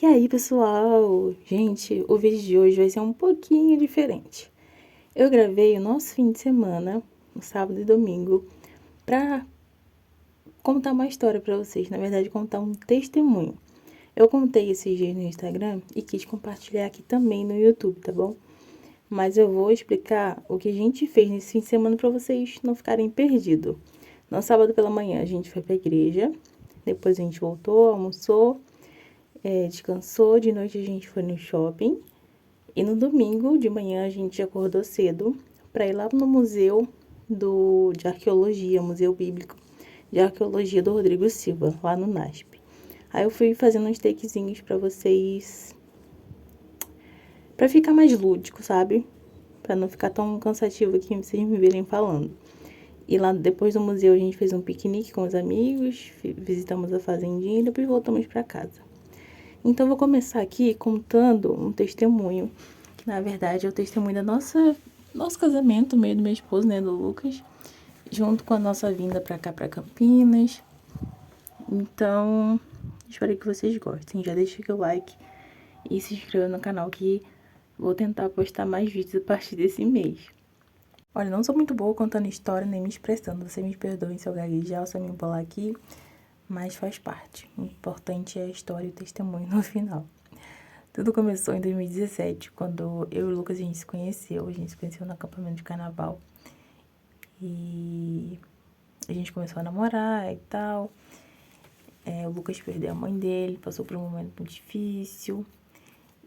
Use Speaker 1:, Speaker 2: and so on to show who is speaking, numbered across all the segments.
Speaker 1: E aí, pessoal? Gente, o vídeo de hoje vai ser um pouquinho diferente. Eu gravei o nosso fim de semana, no sábado e domingo, pra contar uma história pra vocês. Na verdade, contar um testemunho. Eu contei esses dias no Instagram e quis compartilhar aqui também no YouTube, tá bom? Mas eu vou explicar o que a gente fez nesse fim de semana pra vocês não ficarem perdidos. No sábado pela manhã, a gente foi pra igreja. Depois a gente voltou, almoçou. Descansou, de noite a gente foi no shopping. E no domingo de manhã a gente acordou cedo para ir lá no museu de arqueologia, Museu Bíblico de Arqueologia do Rodrigo Silva, lá no NASP. Aí eu fui fazendo uns takezinhos para vocês, para ficar mais lúdico, sabe? Para não ficar tão cansativo aqui vocês me verem falando. E lá depois do museu a gente fez um piquenique com os amigos, visitamos a fazendinha e depois voltamos para casa. Então, vou começar aqui contando um testemunho, que na verdade é o testemunho da nosso casamento, meio do meu esposo, né, do Lucas, junto com a nossa vinda pra cá, pra Campinas. Então, espero que vocês gostem. Já deixa o like e se inscreva no canal que vou tentar postar mais vídeos a partir desse mês. Olha, não sou muito boa contando história nem me expressando. Vocês me perdoem se eu gaguejar ou se eu me embolar aqui, mas faz parte. O importante é a história e o testemunho no final. Tudo começou em 2017, quando eu e o Lucas a gente se conheceu. A gente se conheceu no acampamento de carnaval. E a gente começou a namorar e tal. O Lucas perdeu a mãe dele, passou por um momento muito difícil.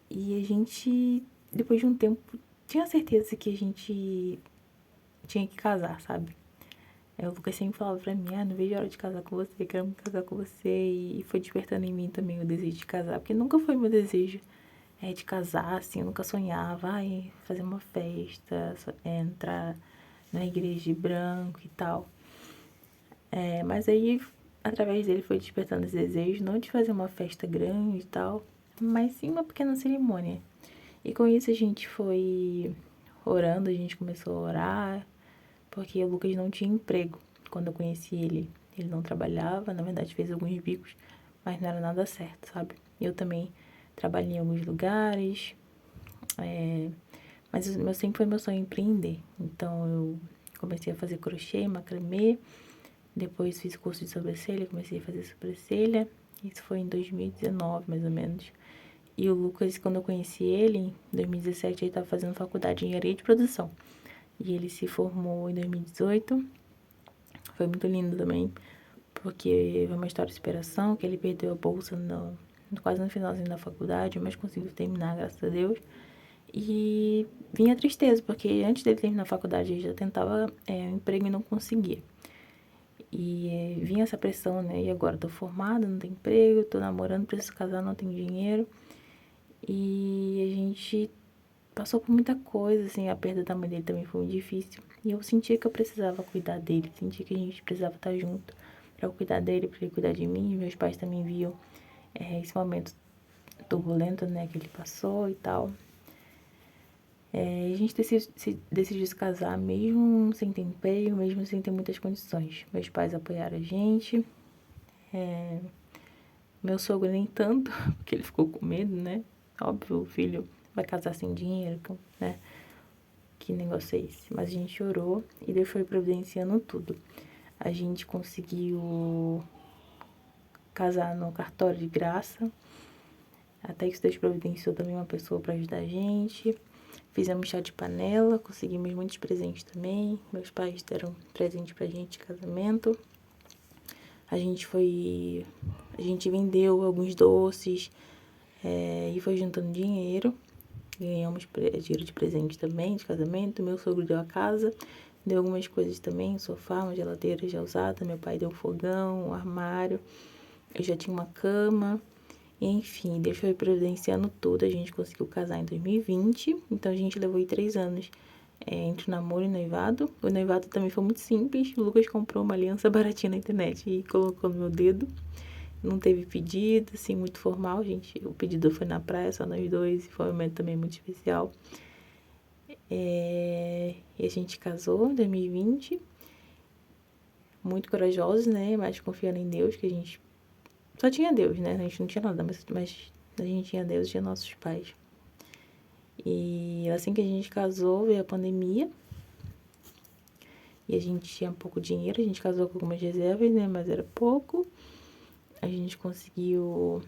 Speaker 1: E a gente, depois de um tempo, tinha certeza que a gente tinha que casar, sabe? O Lucas sempre falava pra mim, não vejo a hora de casar com você, quero muito casar com você. E foi despertando em mim também o desejo de casar, porque nunca foi meu desejo de casar, assim, eu nunca sonhava, fazer uma festa, entrar na igreja de branco e tal. Mas aí, através dele, foi despertando esse desejo, não de fazer uma festa grande e tal, mas sim uma pequena cerimônia. E com isso a gente foi orando, a gente começou a orar, porque o Lucas não tinha emprego quando eu conheci ele. Ele não trabalhava, na verdade fez alguns bicos, mas não era nada certo, sabe? Eu também trabalhei em alguns lugares, mas sempre foi meu sonho empreender. Então eu comecei a fazer crochê, macramê, depois fiz curso de sobrancelha, comecei a fazer sobrancelha. Isso foi em 2019, mais ou menos. E o Lucas, quando eu conheci ele, em 2017, ele estava fazendo faculdade de engenharia de produção. E ele se formou em 2018. Foi muito lindo também, porque foi uma história de superação, que ele perdeu a bolsa quase no finalzinho da faculdade, mas conseguiu terminar, graças a Deus. E vinha a tristeza, porque antes dele terminar a faculdade, ele já tentava um emprego e não conseguia. E vinha essa pressão, né? E agora tô formada, não tenho emprego, tô namorando, preciso casar, não tenho dinheiro. E a gente passou por muita coisa, assim, a perda da mãe dele também foi muito difícil. E eu sentia que eu precisava cuidar dele, sentia que a gente precisava estar junto pra eu cuidar dele, pra ele cuidar de mim. Meus pais também viam esse momento turbulento, né, que ele passou e tal. A gente decidiu se casar mesmo sem ter emprego, mesmo sem ter muitas condições. Meus pais apoiaram a gente. Meu sogro nem tanto, porque ele ficou com medo, né? Óbvio, o filho vai casar sem dinheiro, né? Que negócio é esse? Mas a gente orou e Deus foi providenciando tudo. A gente conseguiu casar no cartório de graça. Até que Deus providenciou também uma pessoa para ajudar a gente. Fizemos chá de panela, conseguimos muitos presentes também. Meus pais deram presente pra gente de casamento. A gente vendeu alguns doces e foi juntando dinheiro. Ganhamos dinheiro de presente também, de casamento. Meu sogro deu a casa, deu algumas coisas também, um sofá, uma geladeira já usada. Meu pai deu um fogão, um armário. Eu já tinha uma cama. Enfim, Deus foi providenciando tudo. A gente conseguiu casar em 2020, então a gente levou aí 3 anos entre namoro e noivado. O noivado também foi muito simples. O Lucas comprou uma aliança baratinha na internet e colocou no meu dedo. Não teve pedido, assim, muito formal, gente. O pedido foi na praia, só nós dois, e foi um momento também muito especial. E a gente casou em 2020. Muito corajosos, né? Mas confiando em Deus, que a gente só tinha Deus, né? A gente não tinha nada, mas A gente tinha Deus, tinha nossos pais. E assim que a gente casou, veio a pandemia. E a gente tinha pouco dinheiro, a gente casou com algumas reservas, né? Mas era pouco. A gente conseguiu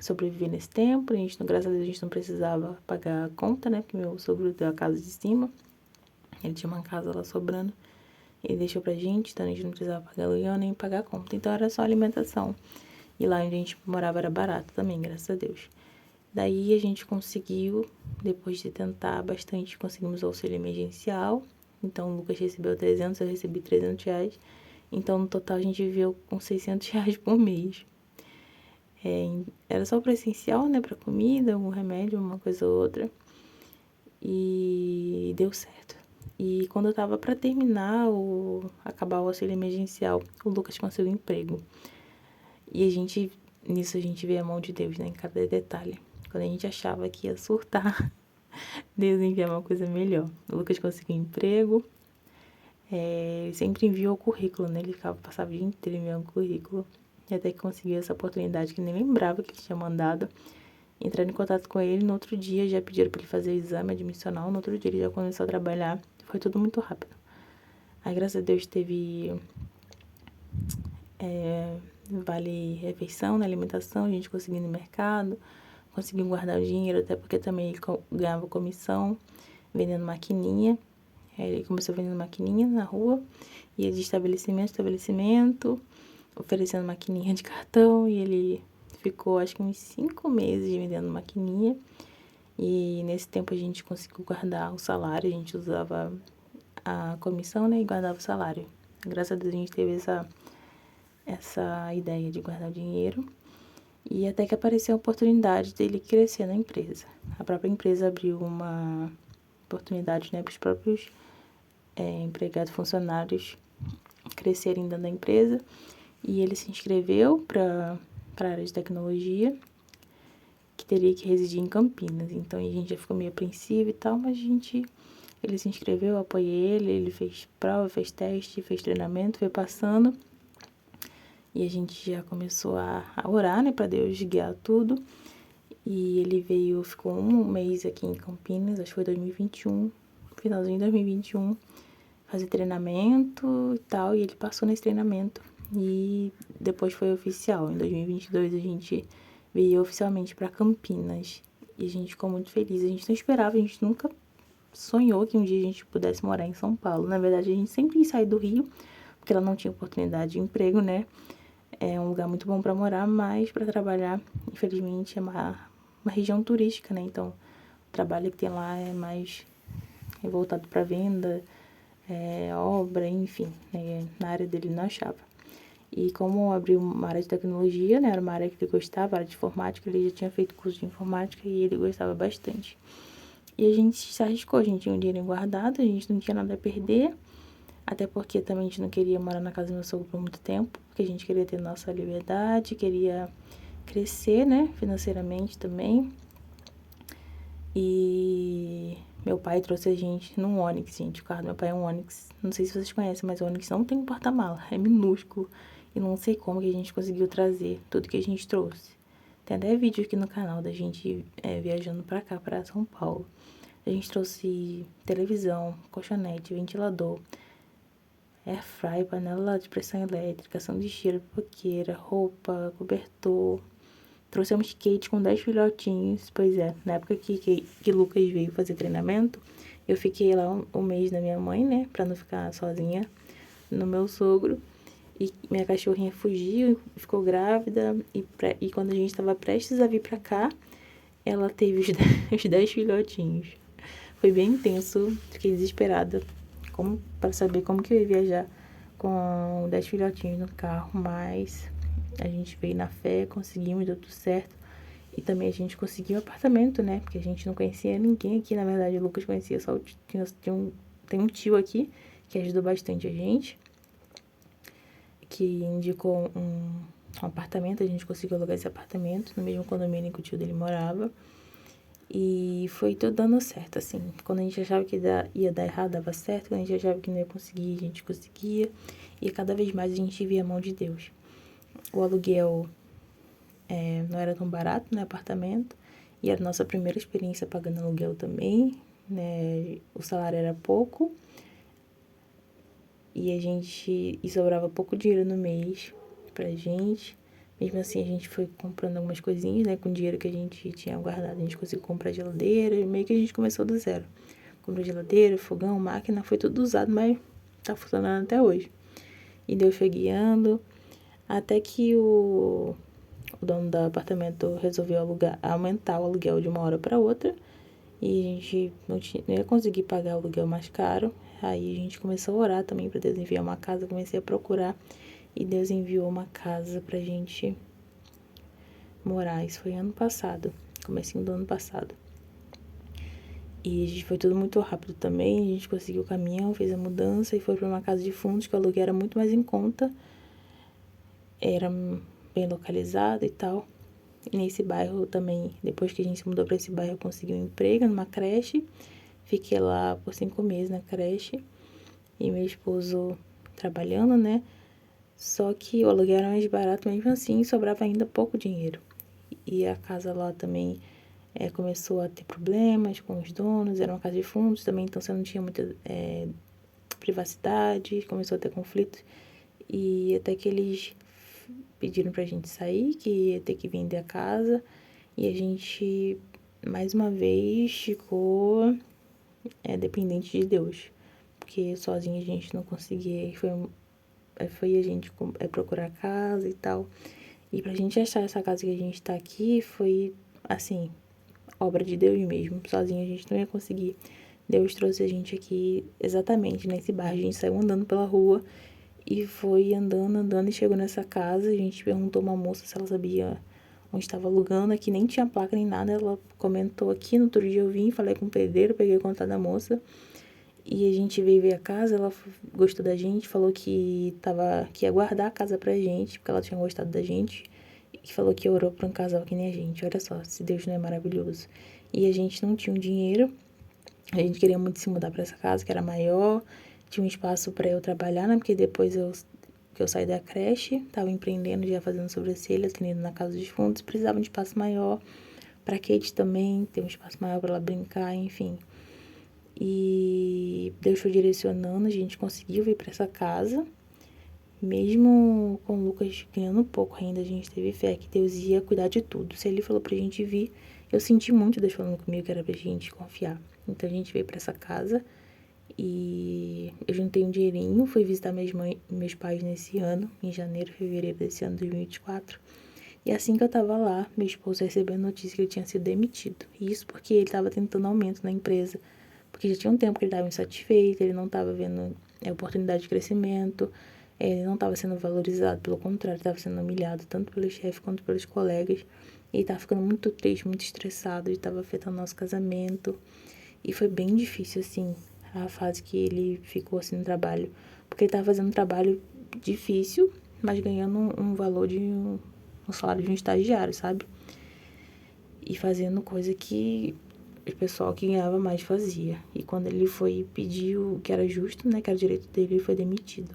Speaker 1: sobreviver nesse tempo. Graças a Deus, a gente não precisava pagar a conta, né? Porque meu sogro deu a casa de cima. Ele tinha uma casa lá sobrando. Ele deixou pra gente, então a gente não precisava pagar aluguel nem pagar a conta. Então era só alimentação. E lá onde a gente morava era barato também, graças a Deus. Daí a gente conseguiu, depois de tentar bastante, conseguimos auxílio emergencial. Então o Lucas recebeu 300, eu recebi 300 reais. Então no total a gente viveu com 600 reais por mês. Era só para essencial, né? Para comida, um remédio, uma coisa ou outra. E deu certo. E quando eu tava para terminar, acabar o auxílio emergencial, o Lucas conseguiu um emprego. E nisso a gente vê a mão de Deus, né? Em cada detalhe. Quando a gente achava que ia surtar, Deus envia uma coisa melhor. O Lucas conseguiu um emprego. Ele sempre enviou o currículo, né? Ele passava o dia inteiro enviando o currículo. E até que conseguiu essa oportunidade que nem lembrava que ele tinha mandado. Entrando em contato com ele, no outro dia já pediram para ele fazer o exame admissional. No outro dia ele já começou a trabalhar. Foi tudo muito rápido. Aí, graças a Deus, teve vale refeição na alimentação, a gente conseguiu ir no mercado, conseguiu guardar o dinheiro, até porque também ele ganhava comissão vendendo maquininha. Ele começou vendendo maquininha na rua, ia de estabelecimento em estabelecimento, oferecendo maquininha de cartão, e ele ficou acho que uns 5 meses vendendo maquininha. E nesse tempo a gente conseguiu guardar o salário, a gente usava a comissão, né, e guardava o salário. Graças a Deus a gente teve essa ideia de guardar o dinheiro. E até que apareceu a oportunidade dele crescer na empresa. A própria empresa abriu uma oportunidade, né, para os próprios empregados, funcionários crescerem dentro da empresa. E ele se inscreveu para a área de tecnologia, que teria que residir em Campinas. Então a gente já ficou meio apreensivo e tal, mas ele se inscreveu, eu apoiei ele fez prova, fez teste, fez treinamento, foi passando. E a gente já começou a orar, né, para Deus guiar tudo. E ele ficou um mês aqui em Campinas, acho que foi 2021, finalzinho de 2021, fazer treinamento e tal. E ele passou nesse treinamento e depois foi oficial. Em 2022 a gente veio oficialmente para Campinas e a gente ficou muito feliz. A gente não esperava, a gente nunca sonhou que um dia a gente pudesse morar em São Paulo. Na verdade, a gente sempre ia sair do Rio, porque ela não tinha oportunidade de emprego, né? É um lugar muito bom para morar, mas para trabalhar, infelizmente, é uma região turística, né? Então, o trabalho que tem lá é mais voltado para venda, obra, enfim, né? Na área dele não achava. E como abriu uma área de tecnologia, né? Era uma área que ele gostava, área de informática, ele já tinha feito curso de informática e ele gostava bastante. E a gente se arriscou, a gente tinha um dinheiro guardado, a gente não tinha nada a perder. Até porque também a gente não queria morar na casa do meu sogro por muito tempo, porque a gente queria ter nossa liberdade, queria crescer, né, financeiramente também. E meu pai trouxe a gente num Onix, gente. O carro do meu pai é um Onix. Não sei se vocês conhecem, mas o Onix não tem um porta-mala, é minúsculo. E não sei como que a gente conseguiu trazer tudo que a gente trouxe. Tem até vídeo aqui no canal da gente viajando pra cá, pra São Paulo. A gente trouxe televisão, colchonete, ventilador, airfry, panela de pressão elétrica, sanduicheira, pipoqueira, roupa, cobertor. Trouxemos skate com 10 filhotinhos. Pois é, na época que Lucas veio fazer treinamento, eu fiquei lá um mês na minha mãe, né? Pra não ficar sozinha no meu sogro. E minha cachorrinha fugiu, ficou grávida. E quando a gente tava prestes a vir pra cá, ela teve os 10 filhotinhos. Foi bem intenso, fiquei desesperada para saber como que eu ia viajar com 10 filhotinhos no carro, mas a gente veio na fé, conseguimos, deu tudo certo. E também a gente conseguiu apartamento, né? Porque a gente não conhecia ninguém aqui. Na verdade, o Lucas conhecia só tem um tio aqui que ajudou bastante a gente, que indicou um apartamento. A gente conseguiu alugar esse apartamento no mesmo condomínio que o tio dele morava. E foi tudo dando certo, assim. Quando a gente achava que ia dar errado, dava certo. Quando a gente achava que não ia conseguir, a gente conseguia. E cada vez mais a gente via a mão de Deus. O aluguel não era tão barato, né, apartamento. E era a nossa primeira experiência pagando aluguel também, né? O salário era pouco. E sobrava pouco dinheiro no mês pra gente. Mesmo assim, a gente foi comprando algumas coisinhas, né? Com o dinheiro que a gente tinha guardado, a gente conseguiu comprar geladeira. E meio que a gente começou do zero. Comprou geladeira, fogão, máquina, foi tudo usado, mas tá funcionando até hoje. E Deus foi guiando, até que o dono do apartamento resolveu aumentar o aluguel de uma hora para outra. E a gente não ia conseguir pagar o aluguel mais caro. Aí a gente começou a orar também para Deus enviar uma casa. Comecei a procurar e Deus enviou uma casa pra gente morar. Isso foi ano passado, comecinho do ano passado. E a gente foi tudo muito rápido também. A gente conseguiu o caminhão, fez a mudança e foi para uma casa de fundos que o aluguel era muito mais em conta. Era bem localizado e tal. E nesse bairro também, depois que a gente se mudou para esse bairro, eu consegui um emprego numa creche. Fiquei lá por 5 meses na creche. E meu esposo trabalhando, né? Só que o aluguel era mais barato, mesmo assim, sobrava ainda pouco dinheiro. E a casa lá também começou a ter problemas com os donos, era uma casa de fundos também, então você não tinha muita privacidade, começou a ter conflitos. E até que eles pediram pra gente sair, que ia ter que vender a casa. E a gente, mais uma vez, ficou dependente de Deus. Porque sozinha a gente não conseguia. E foi a gente procurar casa e tal. E pra gente achar essa casa que a gente tá aqui foi, assim, obra de Deus mesmo. Sozinha a gente não ia conseguir. Deus trouxe a gente aqui exatamente nesse bairro. A gente saiu andando pela rua e foi andando, andando e chegou nessa casa. A gente perguntou a uma moça se ela sabia onde estava alugando. Aqui nem tinha placa nem nada. Ela comentou aqui. No outro dia eu vim, falei com o pedreiro, peguei o contato da moça. E a gente veio ver a casa, ela gostou da gente, falou que ia guardar a casa pra gente, porque ela tinha gostado da gente. E falou que orou pra um casal que nem a gente. Olha só, se Deus não é maravilhoso. E a gente não tinha um dinheiro. A gente queria muito se mudar pra essa casa, que era maior. Tinha um espaço pra eu trabalhar, né? Porque depois que eu saí da creche, tava empreendendo, já fazendo sobrancelha, atendendo na casa dos fundos. Precisava de espaço maior. Pra Kate também, ter um espaço maior pra ela brincar, enfim. E Deus foi direcionando, a gente conseguiu vir para essa casa. Mesmo com o Lucas ganhando pouco ainda, a gente teve fé que Deus ia cuidar de tudo. Se ele falou pra gente vir, eu senti muito Deus falando comigo que era pra gente confiar. Então a gente veio para essa casa e eu juntei um dinheirinho, fui visitar meus pais nesse ano, em janeiro, fevereiro desse ano, 2024. E assim que eu tava lá, meu esposo recebeu a notícia que ele tinha sido demitido. Isso porque ele tava tentando aumento na empresa. Porque já tinha um tempo que ele estava insatisfeito, ele não estava vendo oportunidade de crescimento, ele não estava sendo valorizado, pelo contrário, estava sendo humilhado tanto pelo chefe quanto pelos colegas. E estava ficando muito triste, muito estressado, e estava afetando nosso casamento. E foi bem difícil, assim, a fase que ele ficou assim no trabalho. Porque ele estava fazendo um trabalho difícil, mas ganhando um valor de um salário de um estagiário, sabe? E fazendo coisa que o pessoal que ganhava mais fazia. E quando ele foi pedir o que era justo, né, que era o direito dele, ele foi demitido.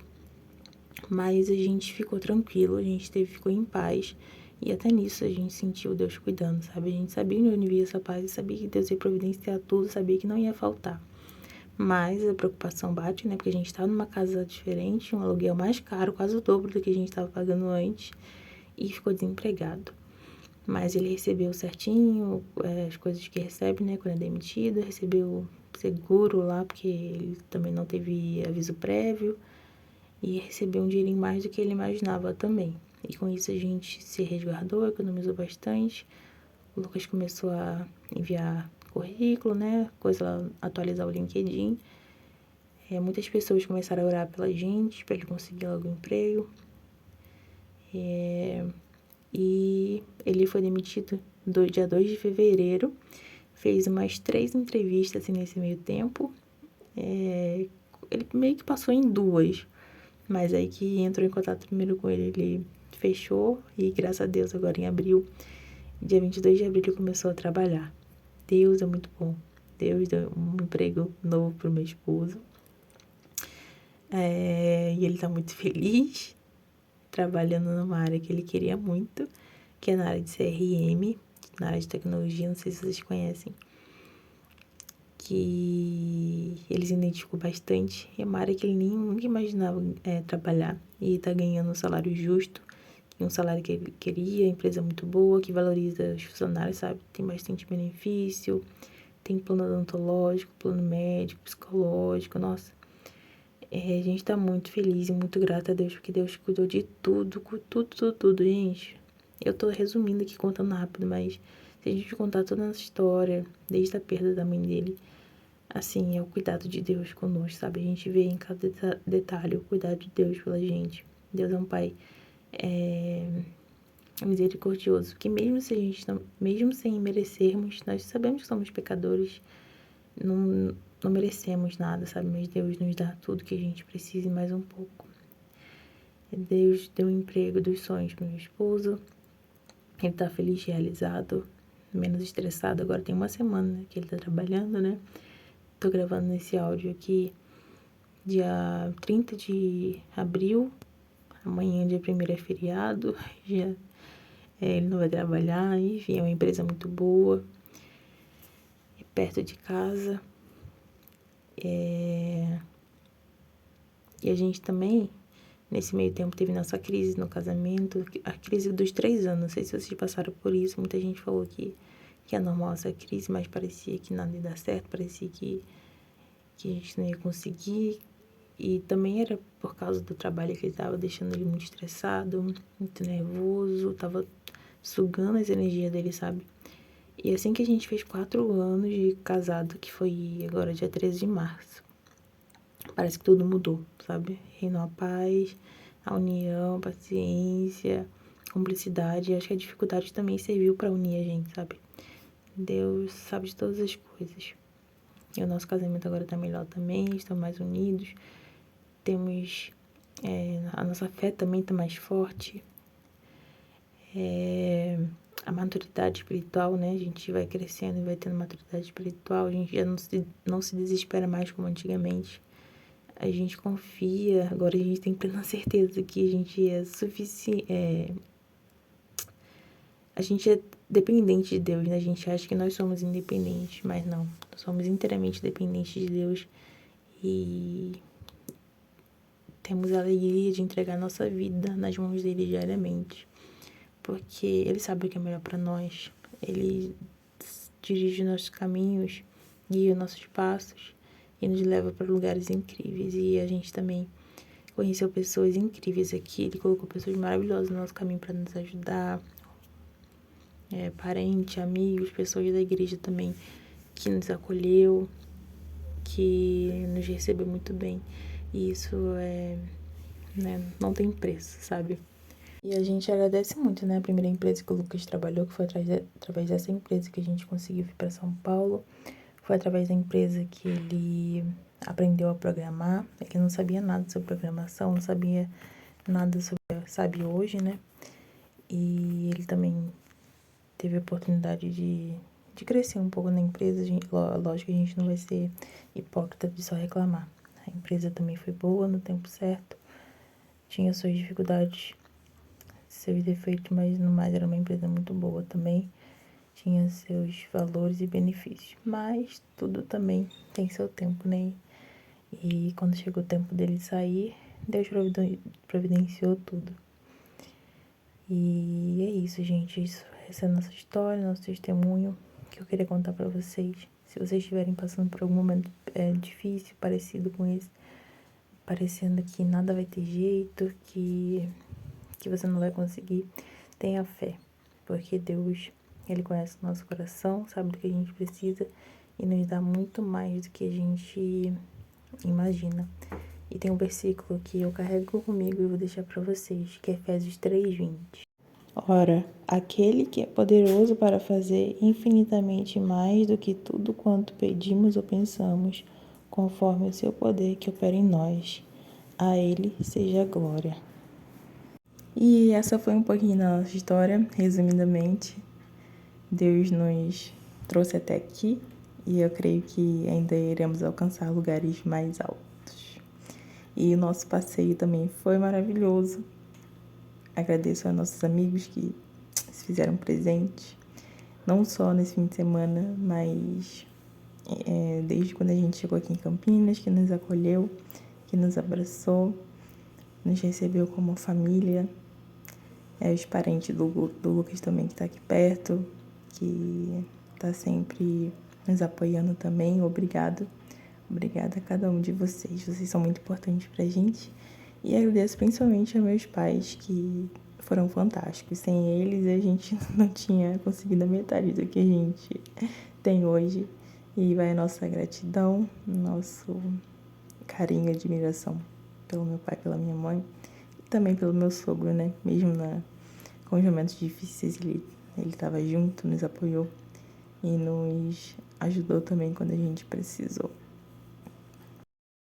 Speaker 1: Mas a gente ficou tranquilo, ficou em paz. E até nisso a gente sentiu Deus cuidando, sabe? A gente sabia onde via essa paz e sabia que Deus ia providenciar tudo, sabia que não ia faltar. Mas a preocupação bate, né? Porque a gente estava numa casa diferente, um aluguel mais caro, quase o dobro do que a gente estava pagando antes, e ficou desempregado. Mas ele recebeu certinho as coisas que recebe, né, quando é demitido, recebeu seguro lá, porque ele também não teve aviso prévio, e recebeu um dinheirinho mais do que ele imaginava também. E com isso a gente se resguardou, economizou bastante. O Lucas começou a enviar currículo, né, atualizar o LinkedIn. Muitas pessoas começaram a orar pela gente, para ele conseguir logo um emprego. E ele foi demitido dia 2 de fevereiro. Fez umas 3 entrevistas assim, nesse meio tempo. Ele meio que passou em 2. Mas aí que entrou em contato primeiro com ele, ele fechou. E graças a Deus, agora em abril, dia 22 de abril, ele começou a trabalhar. Deus é muito bom. Deus deu um emprego novo pro meu esposo. E ele tá muito feliz, trabalhando numa área que ele queria muito. que é na área de CRM, na área de tecnologia, não sei se vocês conhecem, que ele se identificou bastante. É uma área que ele nem nunca imaginava trabalhar e tá ganhando um salário justo, um salário que ele queria, empresa muito boa, que valoriza os funcionários, sabe? Tem bastante benefício, tem plano odontológico, plano médico, psicológico, nossa. A gente tá muito feliz e muito grata a Deus, porque Deus cuidou de tudo, tudo, gente. Eu tô resumindo aqui, contando rápido, mas se a gente contar toda a nossa história, desde a perda da mãe dele, assim, é o cuidado de Deus conosco, sabe? A gente vê em cada detalhe o cuidado de Deus pela gente. Deus é um pai misericordioso, que mesmo se a gente não, mesmo sem merecermos, nós sabemos que somos pecadores, não merecemos nada, sabe? Mas Deus nos dá tudo que a gente precisa e mais um pouco. Deus deu o emprego dos sonhos para meu esposo. Ele tá feliz, realizado, menos estressado. Agora tem uma semana que ele tá trabalhando, né? Tô gravando esse áudio aqui dia 30 de abril. Amanhã, dia 1º, é feriado. Já, ele não vai trabalhar. Enfim, é uma empresa muito boa. É perto de casa. E a gente também, nesse meio tempo, teve nossa crise no casamento. A crise dos 3 anos. Não sei se vocês passaram por isso. Muita gente falou que é normal essa crise, mas parecia que nada ia dar certo. Parecia que a gente não ia conseguir. E também era por causa do trabalho que ele estava deixando ele muito estressado, muito nervoso, tava sugando as energias dele, sabe? E assim que a gente fez 4 anos de casado, que foi agora dia 13 de março, parece que tudo mudou, sabe? Reinou a paz, a união, a paciência, a cumplicidade. E acho que a dificuldade também serviu para unir a gente, sabe? Deus sabe de todas as coisas. E o nosso casamento agora tá melhor também, estamos mais unidos. Temos, a nossa fé também tá mais forte. A maturidade espiritual, né? A gente vai crescendo e vai tendo maturidade espiritual. A gente já não se desespera mais como antigamente. A gente confia, agora a gente tem plena certeza que a gente é suficiente. A gente é dependente de Deus, né? A gente acha que nós somos independentes, mas não. Nós somos inteiramente dependentes de Deus. E temos a alegria de entregar nossa vida nas mãos dele diariamente, porque ele sabe o que é melhor para nós. Ele dirige nossos caminhos, guia nossos passos e nos leva para lugares incríveis. E a gente também conheceu pessoas incríveis aqui. Ele colocou pessoas maravilhosas no nosso caminho para nos ajudar, parentes, amigos, pessoas da igreja também que nos acolheu, que nos recebeu muito bem. E isso não tem preço, sabe? E a gente agradece muito, né? A primeira empresa que o Lucas trabalhou, que foi através dessa empresa que a gente conseguiu vir para São Paulo. Foi através da empresa que ele aprendeu a programar. Ele não sabia nada sobre programação, não sabia nada sobre, sabe hoje, né? E ele também teve a oportunidade de crescer um pouco na empresa. Lógico que a gente não vai ser hipócrita de só reclamar. A empresa também foi boa no tempo certo. Tinha suas dificuldades, seus defeitos, mas no mais era uma empresa muito boa também. Tinha seus valores e benefícios. Mas tudo também tem seu tempo, né? E quando chegou o tempo dele sair, Deus providenciou tudo. E é isso, gente. Essa é a nossa história, nosso testemunho que eu queria contar pra vocês. Se vocês estiverem passando por algum momento difícil, parecido com esse, parecendo que nada vai ter jeito, que você não vai conseguir, tenha fé. Porque Deus, Ele conhece o nosso coração, sabe do que a gente precisa e nos dá muito mais do que a gente imagina. E tem um versículo que eu carrego comigo e vou deixar para vocês, que é Efésios 3:20. Ora, aquele que é poderoso para fazer infinitamente mais do que tudo quanto pedimos ou pensamos, conforme o seu poder que opera em nós. A Ele seja a glória. E essa foi um pouquinho da nossa história, resumidamente. Deus nos trouxe até aqui e eu creio que ainda iremos alcançar lugares mais altos. E o nosso passeio também foi maravilhoso. Agradeço a nossos amigos que se fizeram presente, não só nesse fim de semana, mas desde quando a gente chegou aqui em Campinas, que nos acolheu, que nos abraçou, nos recebeu como família. Os parentes do Lucas também, que está aqui perto, que está sempre nos apoiando também. Obrigada a cada um de vocês. Vocês são muito importantes pra gente. E agradeço principalmente aos meus pais, que foram fantásticos. Sem eles, a gente não tinha conseguido a metade do que a gente tem hoje. E vai a nossa gratidão, nosso carinho e admiração pelo meu pai, pela minha mãe. E também pelo meu sogro, né? Mesmo com os momentos difíceis, ele estava junto, nos apoiou e nos ajudou também quando a gente precisou.